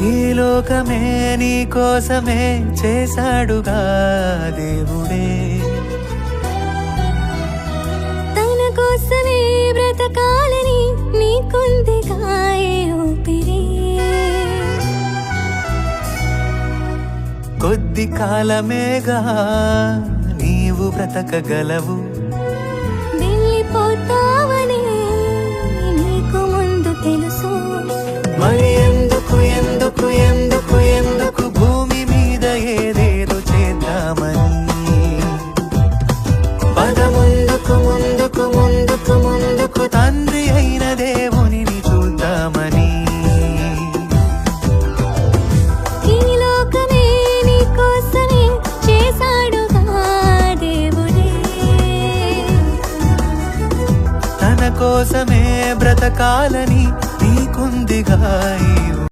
ఈ లోకమే నీ కోసమే చేశాడుగా దేవుడే, తన కోసమే బ్రతకాలని నీకుందిగా ఏ ఊపిరి. కొద్ది కాలమేగా నీవు బ్రతకగలవు, వెళ్ళిపోతావని నీకు ముందు తెలుసు. మరి ఎందుకు ఎందుకు ఎందుకు ఎందుకు భూమి మీద ఏదేదో చేద్దామని, పద ముందుకు ముందుకు ముందుకు ముందుకు తండ్రి అయిన దేవునిని చూద్దామని. ఈ లోకమే నీ కోసమే చేశాడుగా దేవుడే, తన కోసమే బ్రతకాలని నీకుందిగా